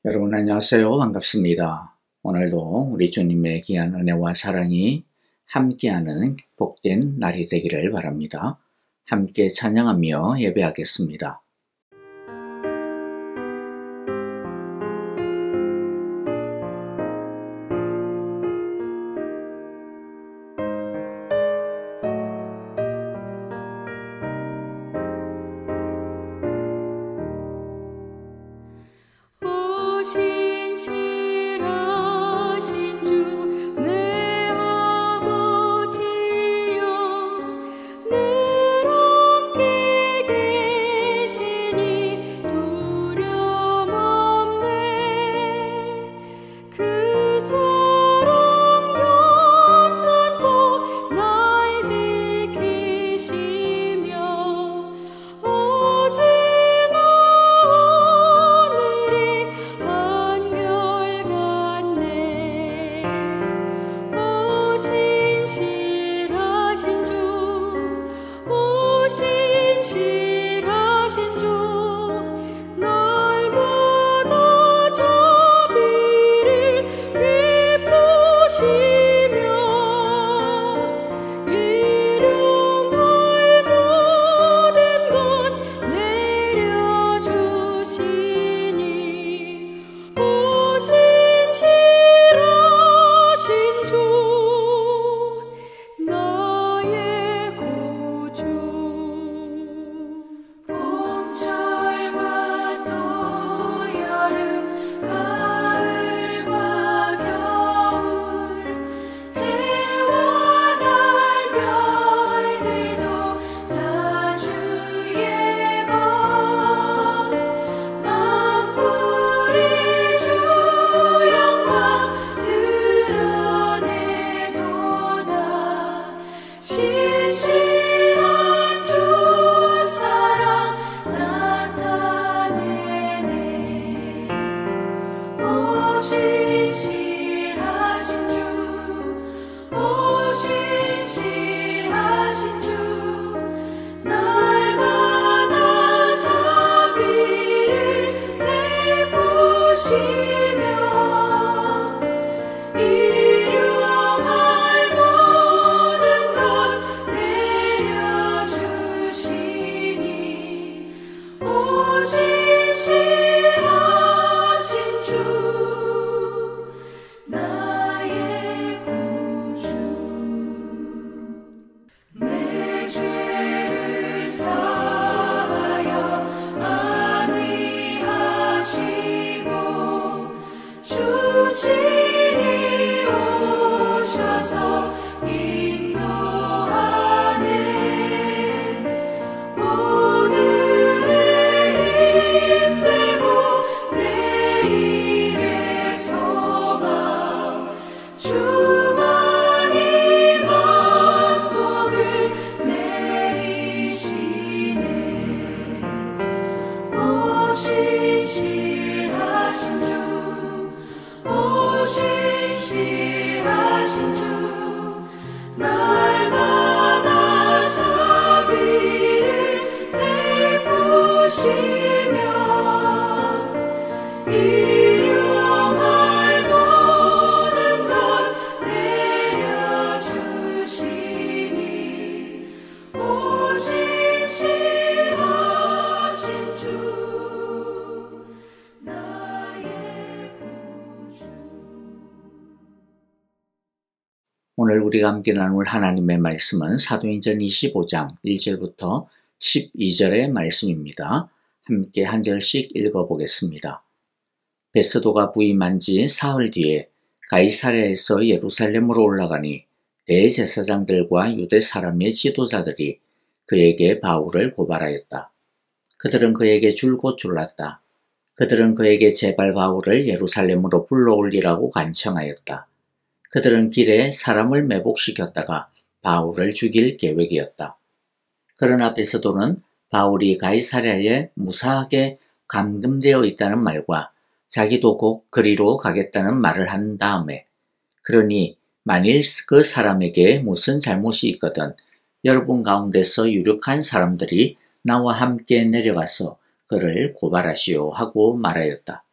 여러분 안녕하세요. 반갑습니다. 오늘도 우리 주님의 귀한 은혜와 사랑이 함께하는 복된 날이 되기를 바랍니다. 함께 찬양하며 예배하겠습니다. 오늘 우리가 함께 나눌 하나님의 말씀은 사도행전 25장 1절부터 12절의 말씀입니다. 함께 한 절씩 읽어보겠습니다. 베스도가 부임한 지 사흘 뒤에 가이사랴에서 예루살렘으로 올라가니 대제사장들과 유대 사람의 지도자들이 그에게 바울을 고발하였다. 그들은 그에게 줄곧 졸랐다. 그들은 그에게 제발 바울을 예루살렘으로 불러올리라고 간청하였다. 그들은 길에 사람을 매복시켰다가 바울을 죽일 계획이었다. 그러나 베스도는 바울이 가이사랴에 무사하게 감금되어 있다는 말과 자기도 곧 그리로 가겠다는 말을 한 다음에, 그러니 만일 그 사람에게 무슨 잘못이 있거든 여러분 가운데서 유력한 사람들이 나와 함께 내려가서 그를 고발하시오 하고 말하였다.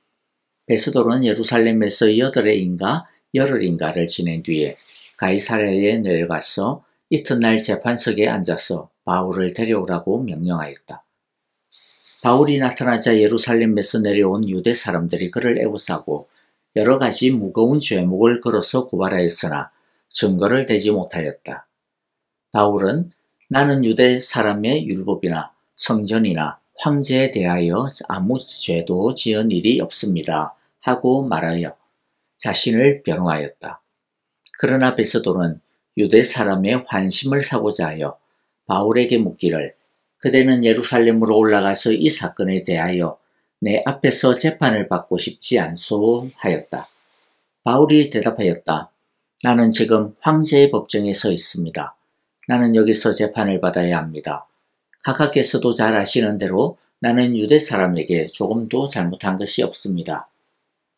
베스도는 예루살렘에서 8일인가 열흘인가를 지낸 뒤에 가이사랴에 내려가서 이튿날 재판석에 앉아서 바울을 데려오라고 명령하였다. 바울이 나타나자 예루살렘에서 내려온 유대 사람들이 그를 애워싸고 여러 가지 무거운 죄목을 걸어서 고발하였으나 증거를 대지 못하였다. 바울은 나는 유대 사람의 율법이나 성전이나 황제에 대하여 아무 죄도 지은 일이 없습니다 하고 말하여 자신을 변호하였다. 그러나 베스도는 유대 사람의 환심을 사고자 하여 바울에게 묻기를 그대는 예루살렘으로 올라가서 이 사건에 대하여 내 앞에서 재판을 받고 싶지 않소 하였다. 바울이 대답하였다. 나는 지금 황제의 법정에 서 있습니다. 나는 여기서 재판을 받아야 합니다. 각하께서도 잘 아시는 대로 나는 유대 사람에게 조금도 잘못한 것이 없습니다.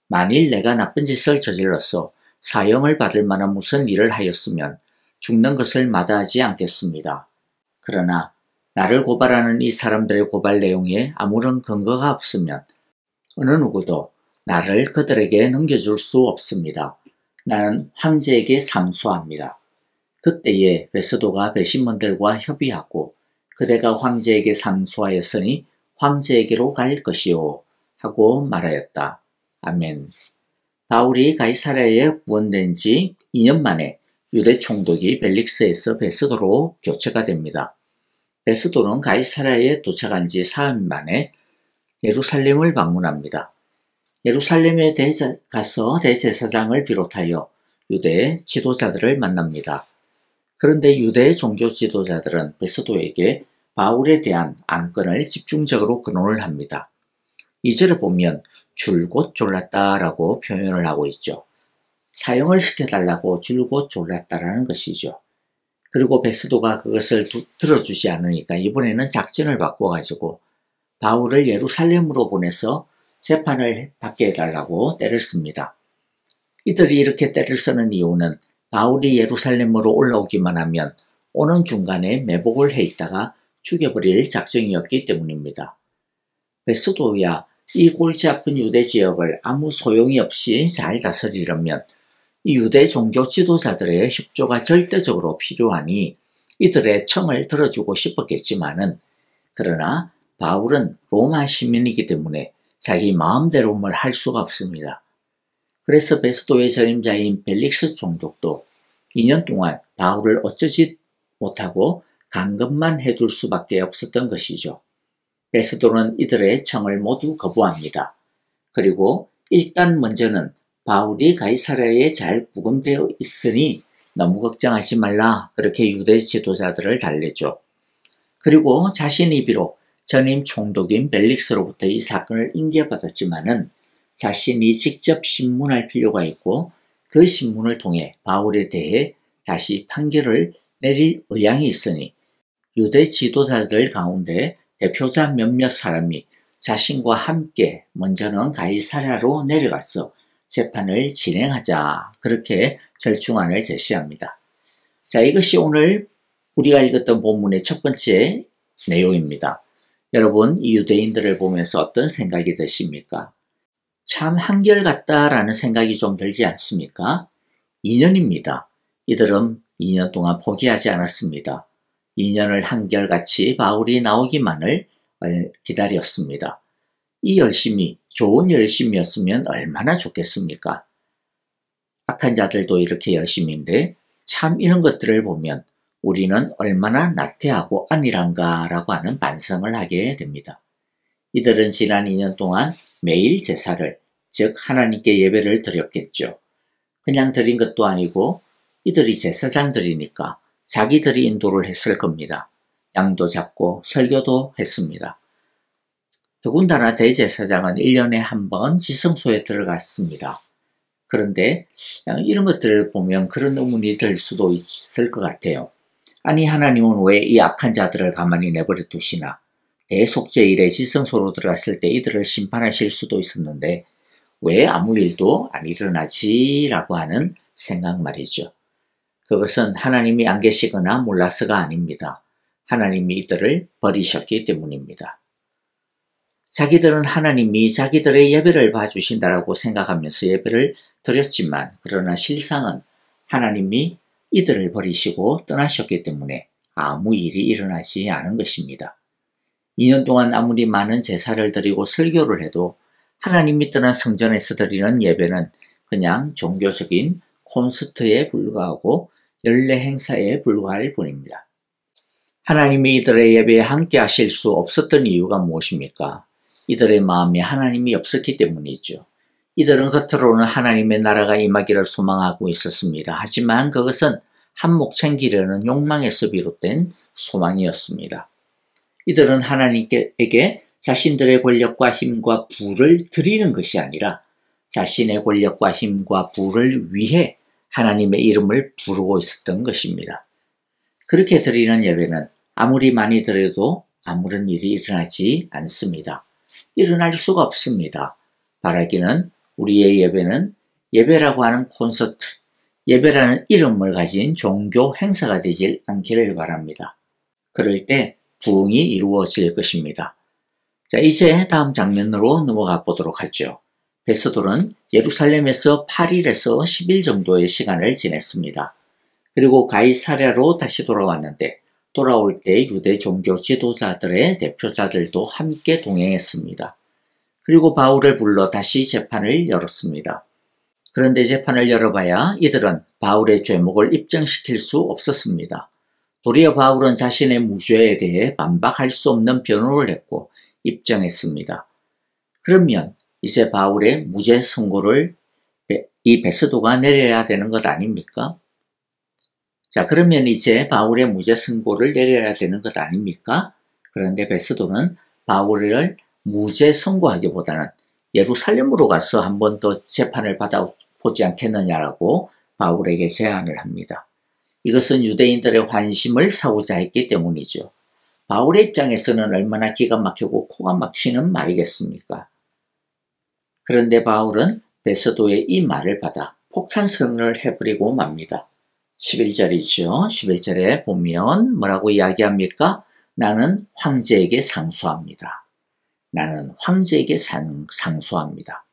만일 내가 나쁜 짓을 저질러서 사형을 받을 만한 무슨 일을 하였으면 죽는 것을 마다하지 않겠습니다. 그러나 나를 고발하는 이 사람들의 고발 내용에 아무런 근거가 없으면 어느 누구도 나를 그들에게 넘겨줄 수 없습니다. 나는 황제에게 상소합니다. 그때에 베스도가 배신원들과 협의하고 그대가 황제에게 상소하였으니 황제에게로 갈 것이요 하고 말하였다. 아멘. 바울이 가이사랴에 구원된 지 2년 만에 유대 총독이 벨릭스에서 베스도로 교체가 됩니다. 베스도는 가이사랴에 도착한 지 사흘 만에 예루살렘을 방문합니다. 예루살렘에 가서 대제사장을 비롯하여 유대 지도자들을 만납니다. 그런데 유대 종교 지도자들은 베스도에게 바울에 대한 안건을 집중적으로 근원을 합니다. 2절에 보면 줄곧 졸랐다라고 표현을 하고 있죠. 사형을 시켜달라고 줄곧 졸랐다라는 것이죠. 그리고 베스도가 그것을 들어주지 않으니까 이번에는 작전을 바꿔가지고 바울을 예루살렘으로 보내서 재판을 받게 해달라고 때를 씁니다. 이들이 이렇게 때를 쓰는 이유는 바울이 예루살렘으로 올라오기만 하면 오는 중간에 매복을 해 있다가 죽여버릴 작정이었기 때문입니다. 베스도야 이 골치 아픈 유대 지역을 아무 소용이 없이 잘 다스리려면 이 유대 종교 지도자들의 협조가 절대적으로 필요하니 이들의 청을 들어주고 싶었겠지만은 그러나 바울은 로마 시민이기 때문에 자기 마음대로 뭘 할 수가 없습니다. 그래서 베스도의 전임자인 벨릭스 총독도 2년 동안 바울을 어쩌지 못하고 감금만 해둘 수밖에 없었던 것이죠. 베스도는 이들의 청을 모두 거부합니다. 그리고 일단 먼저는 바울이 가이사랴에 잘 구금되어 있으니 너무 걱정하지 말라 그렇게 유대 지도자들을 달래죠. 그리고 자신이 비록 전임 총독인 벨릭스로부터 이 사건을 인계받았지만은 자신이 직접 신문할 필요가 있고 그 신문을 통해 바울에 대해 다시 판결을 내릴 의향이 있으니 유대 지도자들 가운데 대표자 몇몇 사람이 자신과 함께 먼저는 가이사랴로 내려가서 재판을 진행하자 그렇게 절충안을 제시합니다. 자, 이것이 오늘 우리가 읽었던 본문의 첫 번째 내용입니다. 여러분 이 유대인들을 보면서 어떤 생각이 드십니까? 참 한결같다라는 생각이 좀 들지 않습니까? 2년입니다. 이들은 2년 동안 포기하지 않았습니다. 2년을 한결같이 바울이 나오기만을 기다렸습니다. 이 열심이 좋은 열심이었으면 얼마나 좋겠습니까? 악한 자들도 이렇게 열심인데 참 이런 것들을 보면 우리는 얼마나 나태하고 안일한가 라고 하는 반성을 하게 됩니다. 이들은 지난 2년 동안 매일 제사를, 즉 하나님께 예배를 드렸겠죠. 그냥 드린 것도 아니고 이들이 제사장들이니까 자기들이 인도를 했을 겁니다. 양도 잡고 설교도 했습니다. 더군다나 대제사장은 1년에 한 번 지성소에 들어갔습니다. 그런데 이런 것들을 보면 그런 의문이 들 수도 있을 것 같아요. 아니 하나님은 왜 이 악한 자들을 가만히 내버려 두시나? 대속죄일에 지성소로 들어갔을 때 이들을 심판하실 수도 있었는데 왜 아무 일도 안 일어나지? 라고 하는 생각 말이죠. 그것은 하나님이 안 계시거나 몰라서가 아닙니다. 하나님이 이들을 버리셨기 때문입니다. 자기들은 하나님이 자기들의 예배를 봐주신다라고 생각하면서 예배를 드렸지만 그러나 실상은 하나님이 이들을 버리시고 떠나셨기 때문에 아무 일이 일어나지 않은 것입니다. 2년 동안 아무리 많은 제사를 드리고 설교를 해도 하나님이 떠난 성전에서 드리는 예배는 그냥 종교적인 콘서트에 불과하고 연례 행사에 불과할 뿐입니다. 하나님이 이들의 예배에 함께 하실 수 없었던 이유가 무엇입니까? 이들의 마음에 하나님이 없었기 때문이죠. 이들은 겉으로는 하나님의 나라가 임하기를 소망하고 있었습니다. 하지만 그것은 한몫 챙기려는 욕망에서 비롯된 소망이었습니다. 이들은 하나님께 자신들의 권력과 힘과 부를 드리는 것이 아니라 자신의 권력과 힘과 부를 위해 하나님의 이름을 부르고 있었던 것입니다. 그렇게 드리는 예배는 아무리 많이 드려도 아무런 일이 일어나지 않습니다. 일어날 수가 없습니다. 바라기는 우리의 예배는 예배라고 하는 콘서트, 예배라는 이름을 가진 종교 행사가 되질 않기를 바랍니다. 그럴 때 부흥이 이루어질 것입니다. 자, 이제 다음 장면으로 넘어가 보도록 하죠. 베스돌은 예루살렘에서 8일에서 10일 정도의 시간을 지냈습니다. 그리고 가이사랴로 다시 돌아왔는데 돌아올 때 유대 종교 지도자들의 대표자들도 함께 동행했습니다. 그리고 바울을 불러 다시 재판을 열었습니다. 그런데 재판을 열어봐야 이들은 바울의 죄목을 입증시킬 수 없었습니다. 도리어 바울은 자신의 무죄에 대해 반박할 수 없는 변호를 했고 입증했습니다. 그러면 이제 바울의 무죄 선고를 이 베스도가 내려야 되는 것 아닙니까? 자, 그러면 이제 바울의 무죄 선고를 내려야 되는 것 아닙니까? 그런데 베스도는 바울을 무죄 선고하기보다는 예루살렘으로 가서 한 번 더 재판을 받아보지 않겠느냐라고 바울에게 제안을 합니다. 이것은 유대인들의 환심을 사고자 했기 때문이죠. 바울의 입장에서는 얼마나 기가 막히고 코가 막히는 말이겠습니까? 그런데 바울은 베스도의 이 말을 받아 폭탄 선언을 해버리고 맙니다. 11절이죠. 11절에 보면 뭐라고 이야기합니까? 나는 황제에게 상소합니다. 나는 황제에게 상소합니다.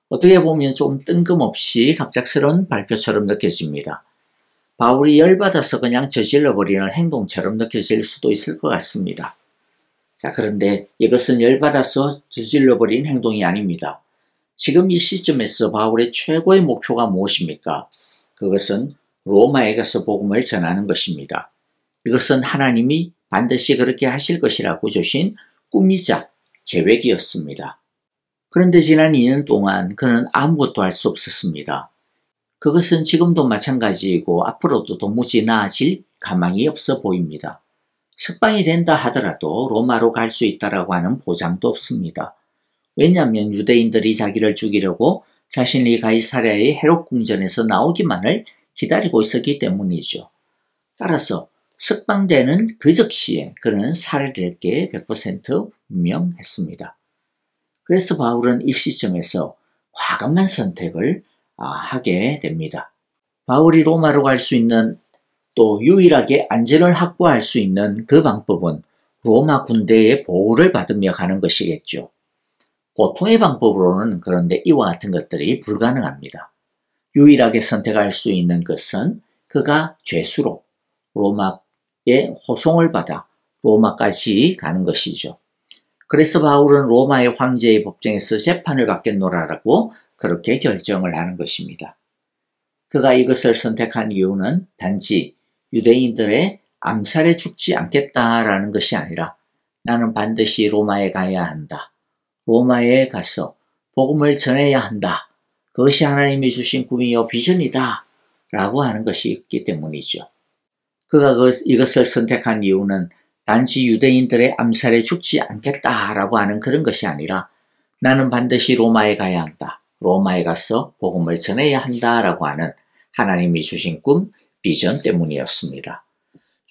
어떻게 보면 좀 뜬금없이 갑작스러운 발표처럼 느껴집니다. 바울이 열받아서 그냥 저질러버리는 행동처럼 느껴질 수도 있을 것 같습니다. 자, 그런데 이것은 열받아서 저질러버린 행동이 아닙니다. 지금 이 시점에서 바울의 최고의 목표가 무엇입니까? 그것은 로마에 가서 복음을 전하는 것입니다. 이것은 하나님이 반드시 그렇게 하실 것이라고 주신 꿈이자 계획이었습니다. 그런데 지난 2년 동안 그는 아무것도 할 수 없었습니다. 그것은 지금도 마찬가지이고 앞으로도 도무지 나아질 가망이 없어 보입니다. 석방이 된다 하더라도 로마로 갈 수 있다라고 하는 보장도 없습니다. 왜냐하면 유대인들이 자기를 죽이려고 자신이 가이사랴의 헤롯 궁전에서 나오기만을 기다리고 있었기 때문이죠. 따라서 석방되는 그 즉시에 그는 살해될 게 100% 분명했습니다. 그래서 바울은 이 시점에서 과감한 선택을 하게 됩니다. 바울이 로마로 갈 수 있는 또 유일하게 안전을 확보할 수 있는 그 방법은 로마 군대의 보호를 받으며 가는 것이겠죠. 보통의 방법으로는 그런데 이와 같은 것들이 불가능합니다. 유일하게 선택할 수 있는 것은 그가 죄수로 로마의 호송을 받아 로마까지 가는 것이죠. 그래서 바울은 로마의 황제의 법정에서 재판을 받겠노라라고 그렇게 결정을 하는 것입니다. 그가 이것을 선택한 이유는 단지 유대인들의 암살에 죽지 않겠다라는 것이 아니라 나는 반드시 로마에 가야 한다. 로마에 가서 복음을 전해야 한다. 그것이 하나님이 주신 꿈이요 비전이다. 라고 하는 것이 있기 때문이죠. 그가 이것을 선택한 이유는 단지 유대인들의 암살에 죽지 않겠다라고 하는 그런 것이 아니라 나는 반드시 로마에 가야 한다. 로마에 가서 복음을 전해야 한다라고 하는 하나님이 주신 꿈, 비전 때문이었습니다.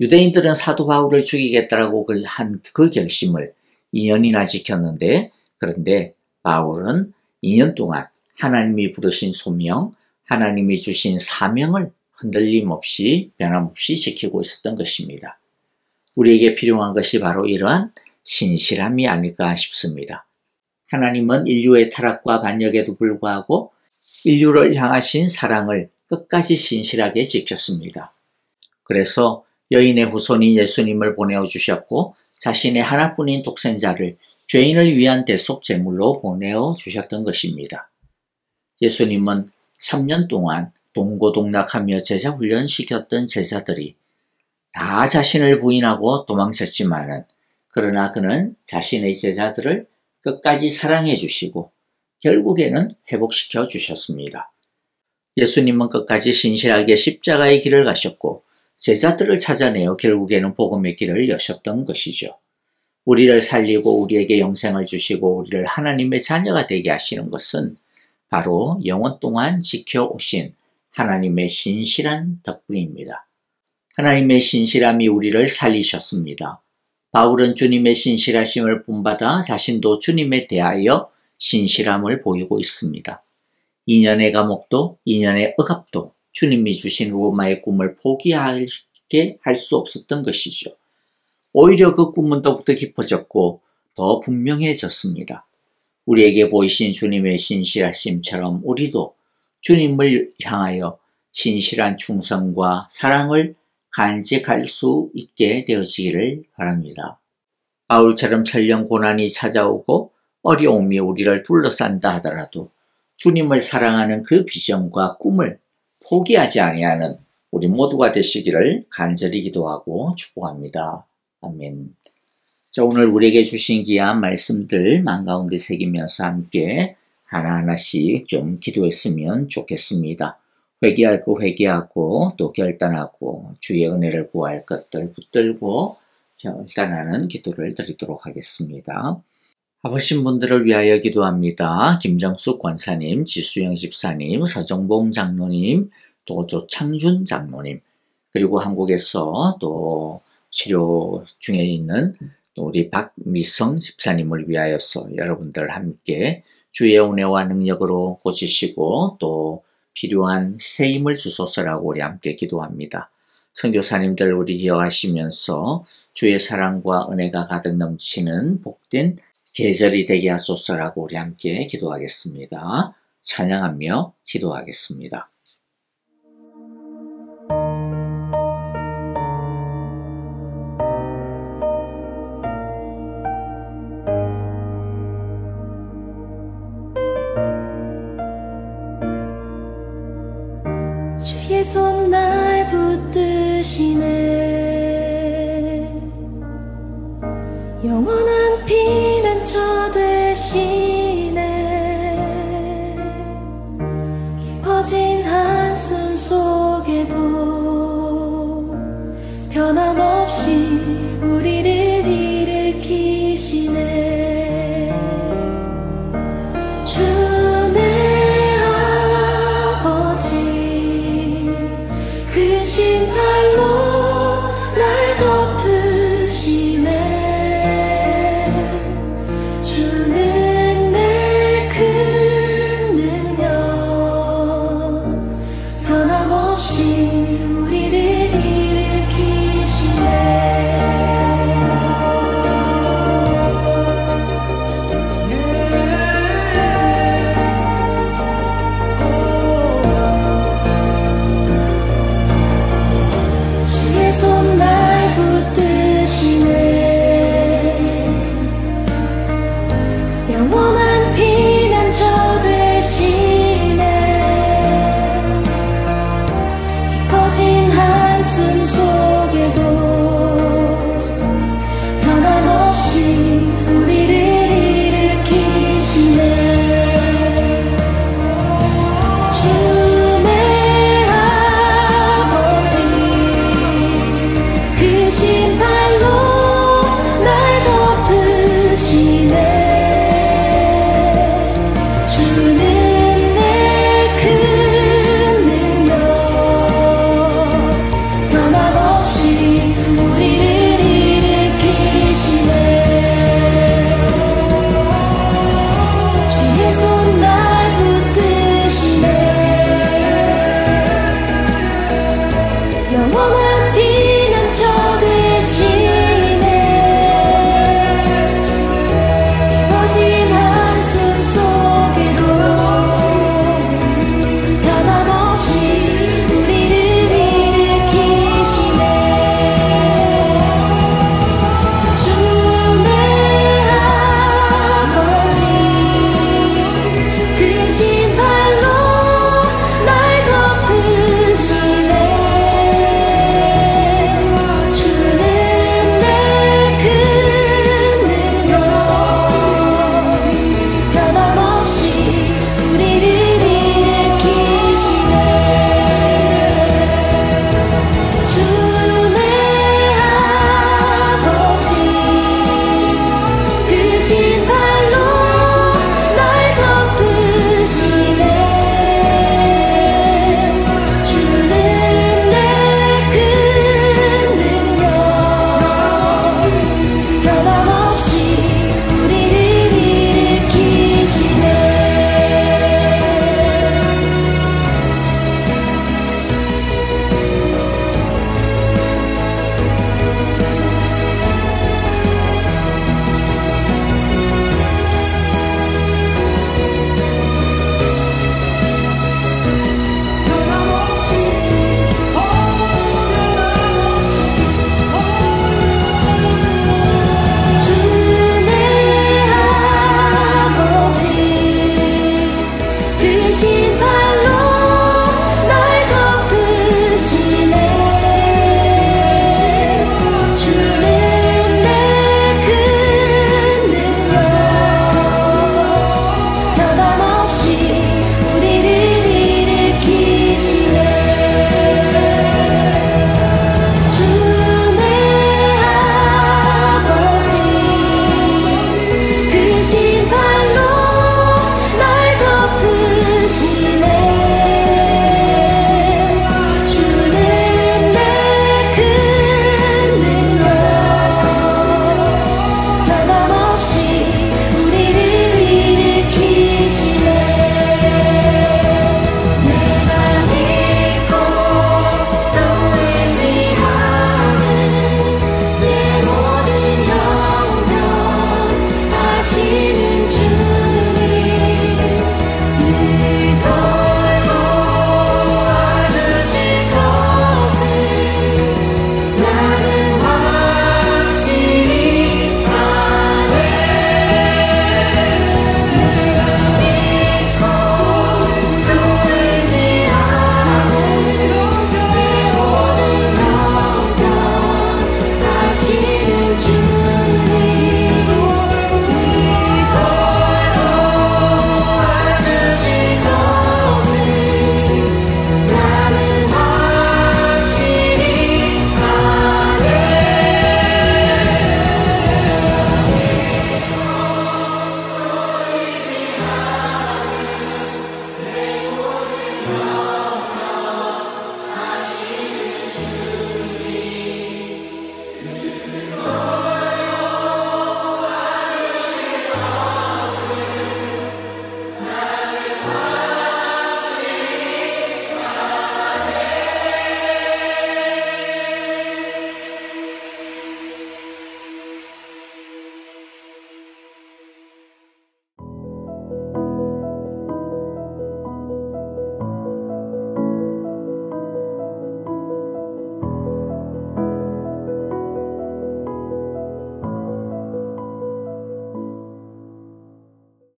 유대인들은 사도 바울을 죽이겠다라고 한 그 결심을 2년이나 지켰는데 그런데 바울은 2년 동안 하나님이 부르신 소명, 하나님이 주신 사명을 흔들림 없이 변함없이 지키고 있었던 것입니다. 우리에게 필요한 것이 바로 이러한 신실함이 아닐까 싶습니다. 하나님은 인류의 타락과 반역에도 불구하고 인류를 향하신 사랑을 끝까지 신실하게 지켰습니다. 그래서 여인의 후손인 예수님을 보내어 주셨고 자신의 하나뿐인 독생자를 죄인을 위한 대속 제물로 보내어 주셨던 것입니다. 예수님은 3년 동안 동고동락하며 제자 훈련시켰던 제자들이 다 자신을 부인하고 도망쳤지만은 그러나 그는 자신의 제자들을 끝까지 사랑해 주시고 결국에는 회복시켜 주셨습니다. 예수님은 끝까지 신실하게 십자가의 길을 가셨고 제자들을 찾아내어 결국에는 복음의 길을 여셨던 것이죠. 우리를 살리고 우리에게 영생을 주시고 우리를 하나님의 자녀가 되게 하시는 것은 바로 영원 동안 지켜오신 하나님의 신실한 덕분입니다. 하나님의 신실함이 우리를 살리셨습니다. 바울은 주님의 신실하심을 본받아 자신도 주님에 대하여 신실함을 보이고 있습니다. 2년의 감옥도 2년의 억압도 주님이 주신 로마의 꿈을 포기하게 할 수 없었던 것이죠. 오히려 그 꿈은 더욱더 깊어졌고 더 분명해졌습니다. 우리에게 보이신 주님의 신실하심처럼 우리도 주님을 향하여 신실한 충성과 사랑을 간직할 수 있게 되어지기를 바랍니다. 바울처럼 설령 고난이 찾아오고 어려움이 우리를 둘러싼다 하더라도 주님을 사랑하는 그 비전과 꿈을 포기하지 아니하는 우리 모두가 되시기를 간절히 기도하고 축복합니다. 아멘. 자, 오늘 우리에게 주신 귀한 말씀들 마음가운데 새기면서 함께 하나하나씩 좀 기도했으면 좋겠습니다. 회개할 거 회개하고 또 결단하고 주의 은혜를 구할 것들 붙들고 결단하는 기도를 드리도록 하겠습니다. 아프신 분들을 위하여 기도합니다. 김정숙 권사님, 지수영 집사님, 서정봉 장로님, 또 조창준 장로님, 그리고 한국에서 또 치료 중에 있는 또 우리 박미성 집사님을 위하여서 여러분들 함께 주의 은혜와 능력으로 고치시고 또 필요한 새 힘을 주소서라고 우리 함께 기도합니다. 선교사님들 우리 기억하시면서 주의 사랑과 은혜가 가득 넘치는 복된 계절이 되게 하소서라고 우리 함께 기도하겠습니다. 찬양하며 기도하겠습니다. 주의 손 날 붙드시네